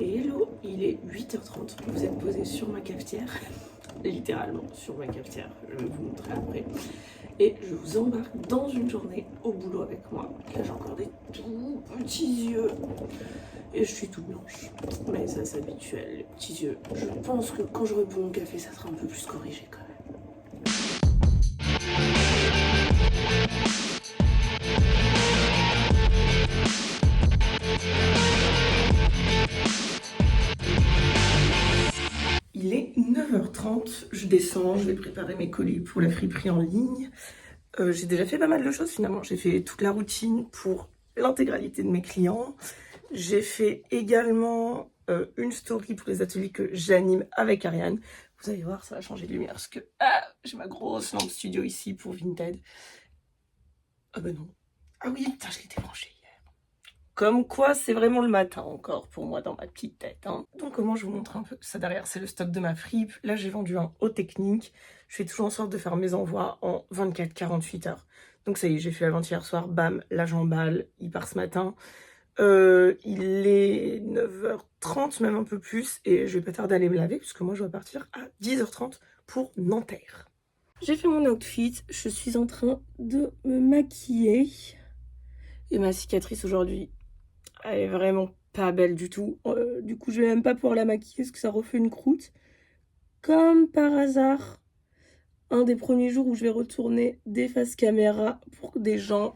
Hello, il est 8h30, vous êtes posé sur ma cafetière, littéralement sur ma cafetière, je vais vous montrer après. Et je vous embarque dans une journée au boulot avec moi. Là j'ai encore des tout petits yeux et je suis toute blanche. Mais ça c'est habituel, les petits yeux. Je pense que quand j'aurai bu mon café, ça sera un peu plus corrigé quand même. Il est 9h30, je descends, je vais préparer mes colis pour la friperie en ligne. J'ai déjà fait pas mal de choses finalement. J'ai fait toute la routine pour l'intégralité de mes clients. J'ai fait également une story pour les ateliers que j'anime avec Ariane. Vous allez voir, ça va changer de lumière parce que j'ai ma grosse lampe studio ici pour Vinted. Ah bah non. Ah oui, putain, je l'ai débranchée hier. Comme quoi, c'est vraiment le matin encore pour moi dans ma petite tête. Hein. Donc, comment je vous montre un peu ça derrière, c'est le stock de ma fripe. Là, j'ai vendu un haut technique. Je fais toujours en sorte de faire mes envois en 24-48 heures. Donc, ça y est, j'ai fait avant-hier soir. Bam, là, j'emballe. Il part ce matin. Il est 9h30, même un peu plus. Et je vais pas tarder à aller me laver parce que moi, je dois partir à 10h30 pour Nanterre. J'ai fait mon outfit. Je suis en train de me maquiller. Et ma cicatrice aujourd'hui, elle est vraiment pas belle du tout. Du coup, je vais même pas pouvoir la maquiller parce que ça refait une croûte. Comme par hasard, un des premiers jours où je vais retourner des face caméra pour des gens.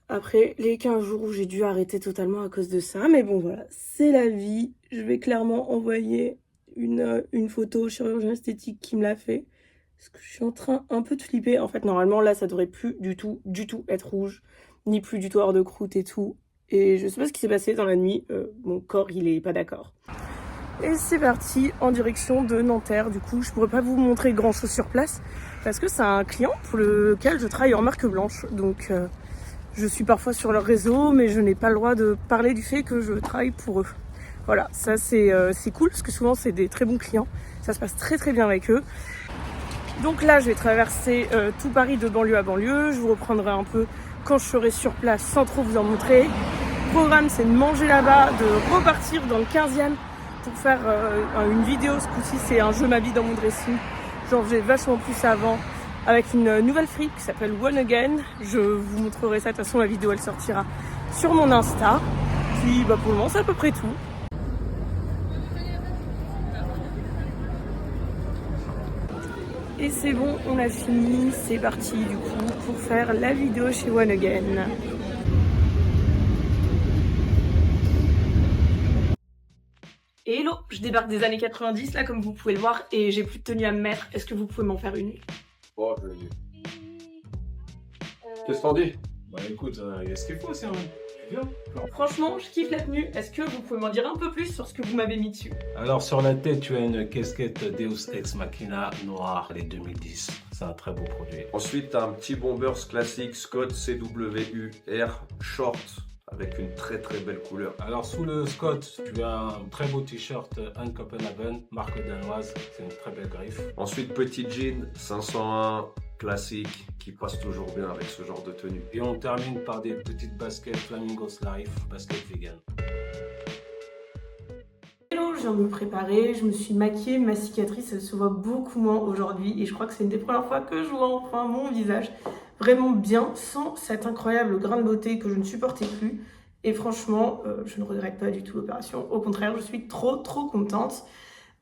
Après les 15 jours où j'ai dû arrêter totalement à cause de ça. Mais bon, voilà, c'est la vie. Je vais clairement envoyer une photo au chirurgien esthétique qui me l'a fait. Parce que je suis en train un peu de flipper. En fait, normalement, là, ça devrait plus du tout être rouge. Ni plus du tout avoir de croûte et tout. Et je sais pas ce qui s'est passé dans la nuit. Mon corps, il est pas d'accord. Et c'est parti en direction de Nanterre. Du coup, je pourrais pas vous montrer grand chose sur place. Parce que c'est un client pour lequel je travaille en marque blanche. Donc, je suis parfois sur leur réseau, mais je n'ai pas le droit de parler du fait que je travaille pour eux. Voilà, ça c'est cool parce que souvent c'est des très bons clients. Ça se passe très très bien avec eux. Donc là, je vais traverser tout Paris de banlieue à banlieue. Je vous reprendrai un peu quand je serai sur place sans trop vous en montrer. Le programme, c'est de manger là-bas, de repartir dans le 15e pour faire une vidéo. Ce coup-ci, c'est un jeu ma vie dans mon dressing. J'en faisais vachement plus avant avec une nouvelle fripe qui s'appelle One Again. Je vous montrerai ça. De toute façon, la vidéo, elle sortira sur mon Insta. Puis, pour le moment, c'est à peu près tout. Et c'est bon, on a fini, c'est parti du coup pour faire la vidéo chez One Again. Hello, je débarque des années 90 là comme vous pouvez le voir et j'ai plus de tenue à me mettre. Est-ce que vous pouvez m'en faire une? Bon, je vais. Qu'est-ce qu'on dit? Bah écoute, il y a ce qu'il faut, c'est vrai. Bien. Franchement, je kiffe la tenue. Est-ce que vous pouvez m'en dire un peu plus sur ce que vous m'avez mis dessus? Alors sur la tête, tu as une casquette Deus Ex Machina noire des 2010. C'est un très beau produit. Ensuite, tu as un petit bombers classique Scott CWUR short avec une très très belle couleur. Alors sous le Scott, tu as un très beau t-shirt Anne Copenhagen, marque danoise. C'est une très belle griffe. Ensuite, petit jean 501 classique qui passe toujours bien avec ce genre de tenue. Et on termine par des petites baskets Flamingos Life, baskets vegan. Hello, je viens de me préparer, je me suis maquillée, ma cicatrice elle se voit beaucoup moins aujourd'hui et je crois que c'est une des premières fois que je vois enfin mon visage vraiment bien sans cet incroyable grain de beauté que je ne supportais plus. Et franchement, je ne regrette pas du tout l'opération. Au contraire, je suis trop contente.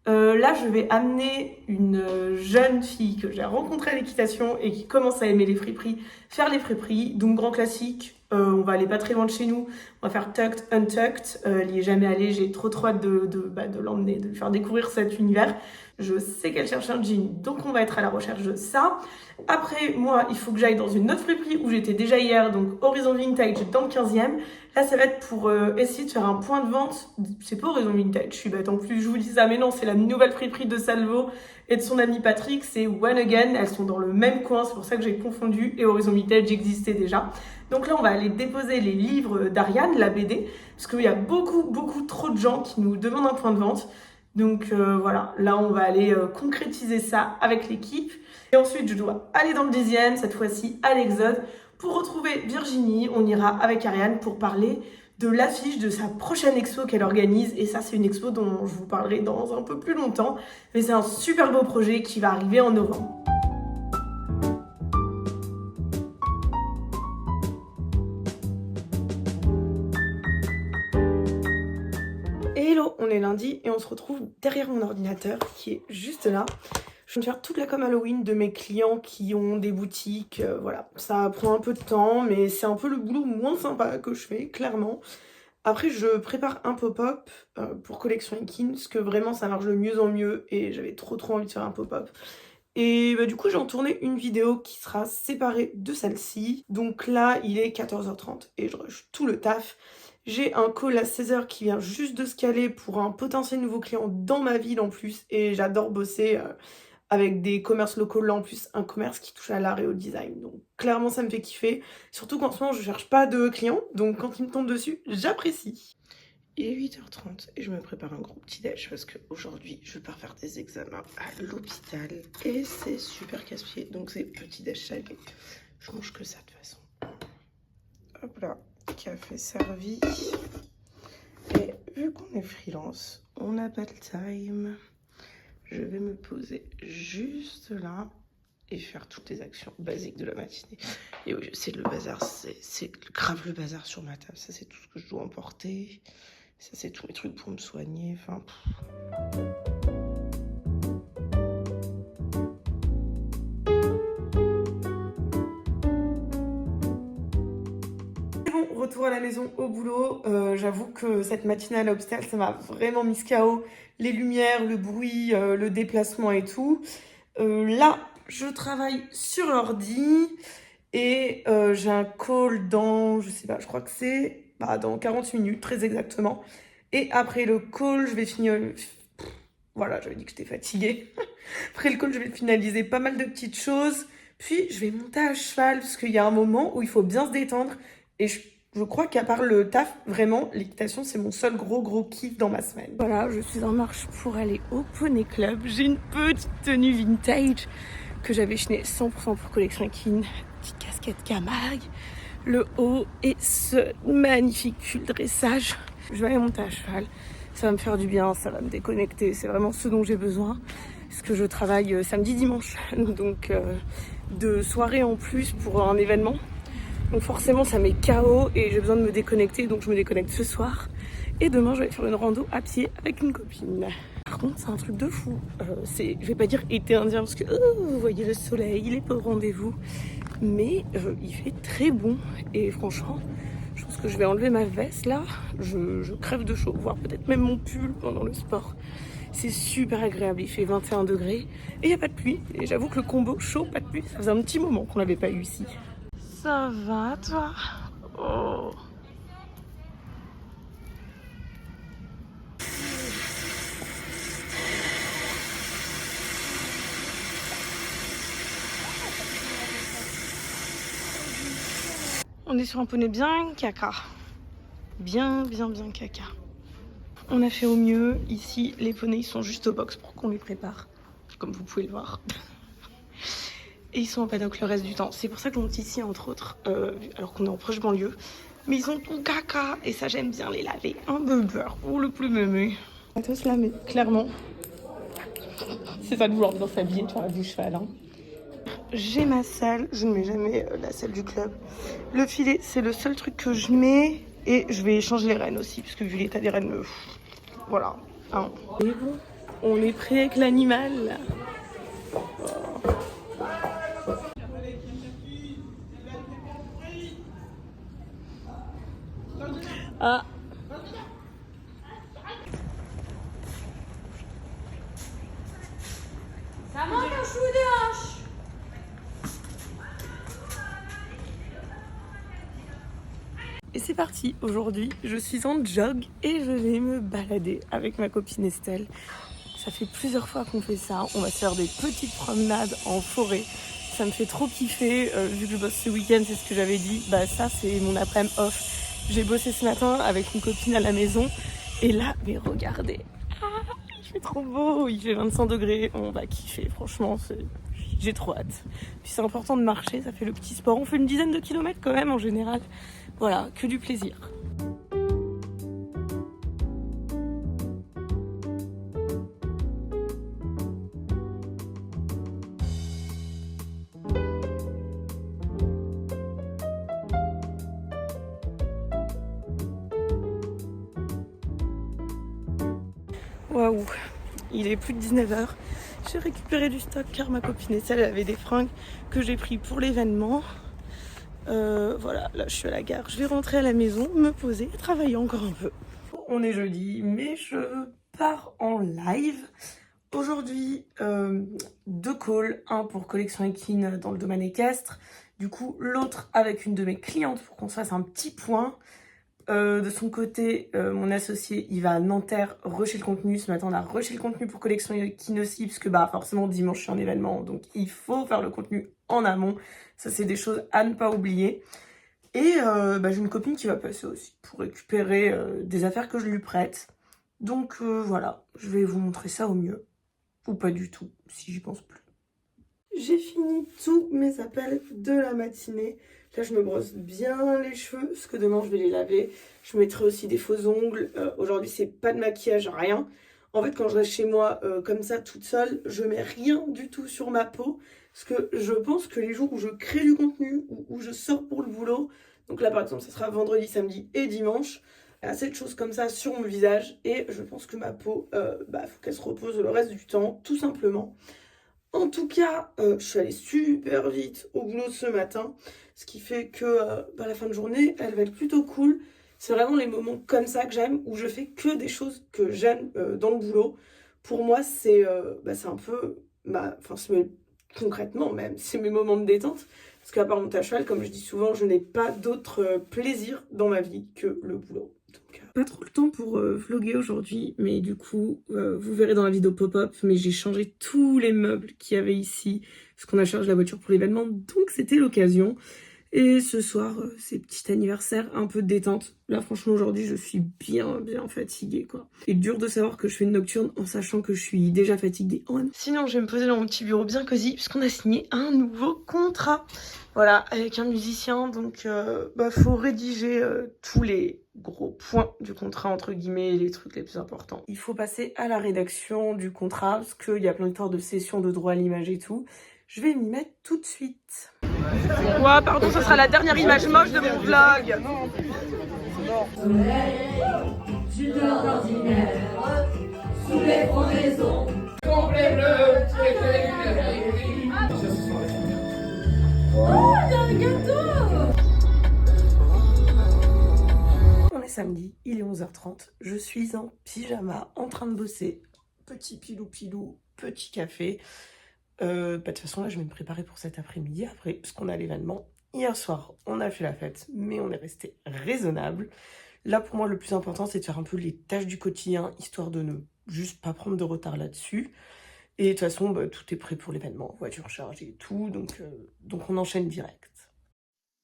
Là, je vais amener une jeune fille que j'ai rencontrée à l'équitation et qui commence à aimer les friperies, faire les friperies. Donc, grand classique, on va aller pas très loin de chez nous. On va faire Tucked, Untucked. Elle n'y est jamais allée, j'ai trop hâte de l'emmener, de lui faire découvrir cet univers. Je sais qu'elle cherche un jean, donc on va être à la recherche de ça. Après, moi, il faut que j'aille dans une autre friperie où j'étais déjà hier, donc Horizon Vintage dans le 15e. Là, ça va être pour essayer de faire un point de vente. C'est pas Horizon Vintage, je suis bête. En plus, je vous dis ça, mais non, c'est la nouvelle friperie de Salvo et de son ami Patrick. C'est One Again. Elles sont dans le même coin, c'est pour ça que j'ai confondu. Et Horizon Vintage existait déjà. Donc là, on va aller déposer les livres d'Ariane, la BD, parce qu'il y a beaucoup trop de gens qui nous demandent un point de vente. Donc voilà, là, on va aller concrétiser ça avec l'équipe. Et ensuite, je dois aller dans le 10e, cette fois-ci à l'Exode. Pour retrouver Virginie, on ira avec Ariane pour parler de l'affiche de sa prochaine expo qu'elle organise. Et ça, c'est une expo dont je vous parlerai dans un peu plus longtemps. Mais c'est un super beau projet qui va arriver en novembre. Hello, on est lundi et on se retrouve derrière mon ordinateur qui est juste là. Je viens de faire toute la com Halloween de mes clients qui ont des boutiques, voilà. Ça prend un peu de temps, mais c'est un peu le boulot moins sympa que je fais, clairement. Après, je prépare un pop-up pour Collection Ekin, parce que vraiment ça marche de mieux en mieux et j'avais trop envie de faire un pop-up. Et bah, du coup, j'ai en tourné une vidéo qui sera séparée de celle-ci. Donc là, il est 14h30 et je rush tout le taf. J'ai un call à 16h qui vient juste de se caler pour un potentiel nouveau client dans ma ville en plus. Et j'adore bosser avec des commerces locaux là en plus, un commerce qui touche à l'art et au design. Donc clairement, ça me fait kiffer. Surtout qu'en ce moment, je cherche pas de clients. Donc quand ils me tombent dessus, j'apprécie. Il est 8h30 et je me prépare un gros petit déj parce qu'aujourd'hui, je pars faire des examens à l'hôpital. Et c'est super casse-pied. Donc c'est petit déj salé. Je mange que ça de toute façon. Hop là. Café servi. Et vu qu'on est freelance, on n'a pas le time. Je vais me poser juste là et faire toutes les actions basiques de la matinée. Et oui, c'est le bazar, c'est grave le bazar sur ma table. Ça, c'est tout ce que je dois emporter. Ça, c'est tous mes trucs pour me soigner. Enfin. Retour à la maison au boulot, j'avoue que cette matinée à l'hôpital, ça m'a vraiment mis KO. Les lumières, le bruit, le déplacement et tout. Là, je travaille sur l'ordi et j'ai un call dans, je sais pas, je crois que c'est dans 40 minutes, très exactement. Et après le call, je vais finir... Voilà, j'avais dit que j'étais fatiguée. Après le call, je vais finaliser pas mal de petites choses. Puis, je vais monter à cheval parce qu'il y a un moment où il faut bien se détendre. Et je crois qu'à part le taf, vraiment, l'équitation, c'est mon seul gros kiff dans ma semaine. Voilà, je suis en marche pour aller au Poney Club. J'ai une petite tenue vintage que j'avais chenée 100% pour Collection Ekin. Petite casquette Camargue, le haut et ce magnifique pull dressage. Je vais aller monter à cheval. Ça va me faire du bien, ça va me déconnecter. C'est vraiment ce dont j'ai besoin. Parce que je travaille samedi, dimanche. Donc, de soirée en plus pour un événement. Donc forcément ça met KO et j'ai besoin de me déconnecter, donc je me déconnecte ce soir. Et demain je vais faire une rando à pied avec une copine. Par contre c'est un truc de fou, je vais pas dire été indien parce que vous voyez le soleil, il est pas au rendez-vous. Mais il fait très bon et franchement je pense que je vais enlever ma veste là, je crève de chaud, voire peut-être même mon pull pendant le sport. C'est super agréable, il fait 21 degrés et il n'y a pas de pluie. Et j'avoue que le combo chaud, pas de pluie, ça faisait un petit moment qu'on l'avait pas eu ici. Ça va, toi? Oh. On est sur un poney bien caca. Bien caca. On a fait au mieux. Ici, les poneys ils sont juste au box pour qu'on les prépare. Comme vous pouvez le voir. Et ils sont en paddock le reste du temps. C'est pour ça que monte ici, entre autres, alors qu'on est en proche banlieue. Mais ils ont tout caca. Et ça, j'aime bien les laver. Un bumper ou le plus mémé. On va tous la mettre, clairement. C'est ça de vouloir bien s'habiller, de faire la bouche cheval. Hein. J'ai ma selle. Je ne mets jamais la selle du club. Le filet, c'est le seul truc que je mets. Et je vais changer les rênes aussi. Parce que vu l'état des rênes, voilà. Hein. Et bon, on est prêt avec l'animal. Ah. Ça manque un chou de hanche. Et c'est parti, aujourd'hui je suis en jog et je vais me balader avec ma copine Estelle. Ça fait plusieurs fois qu'on fait ça, on va se faire des petites promenades en forêt. Ça me fait trop kiffer, vu que je bosse ce week-end, c'est ce que j'avais dit, ça c'est mon après-midi off. J'ai bossé ce matin avec une copine à la maison et là, mais regardez, il fait trop beau, il fait 25 degrés, on va kiffer, franchement, j'ai trop hâte. Puis c'est important de marcher, ça fait le petit sport, on fait une dizaine de kilomètres quand même en général. Voilà, que du plaisir. Waouh, il est plus de 19h. J'ai récupéré du stock car ma copine elle avait des fringues que j'ai pris pour l'événement. Voilà, là je suis à la gare. Je vais rentrer à la maison, me poser et travailler encore un peu. On est jeudi, mais je pars en live. Aujourd'hui, 2 calls, un pour Collection Equine dans le domaine équestre, du coup l'autre avec une de mes clientes pour qu'on se fasse un petit point. De son côté, mon associé, il va à Nanterre rusher le contenu. Ce matin, on a rushé le contenu pour Collection Equine aussi, parce que bah forcément dimanche je suis en événement, donc il faut faire le contenu en amont. Ça c'est des choses à ne pas oublier. Et j'ai une copine qui va passer aussi pour récupérer des affaires que je lui prête. Donc voilà, je vais vous montrer ça au mieux. Ou pas du tout, si j'y pense plus. J'ai fini tous mes appels de la matinée. Là, je me brosse bien les cheveux, parce que demain, je vais les laver. Je mettrai aussi des faux ongles. Aujourd'hui, c'est pas de maquillage, rien. En fait, quand je reste chez moi comme ça, toute seule, je mets rien du tout sur ma peau. Parce que je pense que les jours où je crée du contenu, ou où je sors pour le boulot, donc là, par exemple, ça sera vendredi, samedi et dimanche, il y a assez de choses comme ça sur mon visage. Et je pense que ma peau, faut qu'elle se repose le reste du temps, tout simplement. En tout cas, je suis allée super vite au boulot ce matin, ce qui fait que la fin de journée, elle va être plutôt cool. C'est vraiment les moments comme ça que j'aime, où je fais que des choses que j'aime dans le boulot. Pour moi, c'est un peu, concrètement même, c'est mes moments de détente. Parce qu'à part monter à cheval, comme je dis souvent, je n'ai pas d'autre plaisir dans ma vie que le boulot. Donc, pas trop le temps pour vlogger aujourd'hui, mais du coup, vous verrez dans la vidéo pop-up, mais j'ai changé tous les meubles qu'il y avait ici, parce qu'on a chargé la voiture pour l'événement, donc c'était l'occasion. Et ce soir, c'est petit anniversaire, un peu de détente. Là, franchement, aujourd'hui, je suis bien fatiguée, quoi. Et dur de savoir que je fais une nocturne en sachant que je suis déjà fatiguée. Sinon, je vais me poser dans mon petit bureau bien cosy, puisqu'on a signé un nouveau contrat. Voilà, avec un musicien, donc faut rédiger tous les gros points du contrat, entre guillemets, les trucs les plus importants. Il faut passer à la rédaction du contrat, parce qu'il y a plein de cessions de droit à l'image et tout. Je vais m'y mettre tout de suite. Ouais, pardon, ce sera la dernière image moche de mon vlog. On est samedi, il est 11h30. Je suis en pyjama, en train de bosser. Petit pilou, petit café. De toute façon, là, je vais me préparer pour cet après-midi, après, parce qu'on a l'événement. Hier soir, on a fait la fête, mais on est resté raisonnable. Là, pour moi, le plus important, c'est de faire un peu les tâches du quotidien, histoire de ne juste pas prendre de retard là-dessus. Et de toute façon, tout est prêt pour l'événement, voiture chargée et tout, donc on enchaîne direct.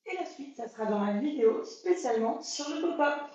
Et la suite, ça sera dans la vidéo spécialement sur le pop-up.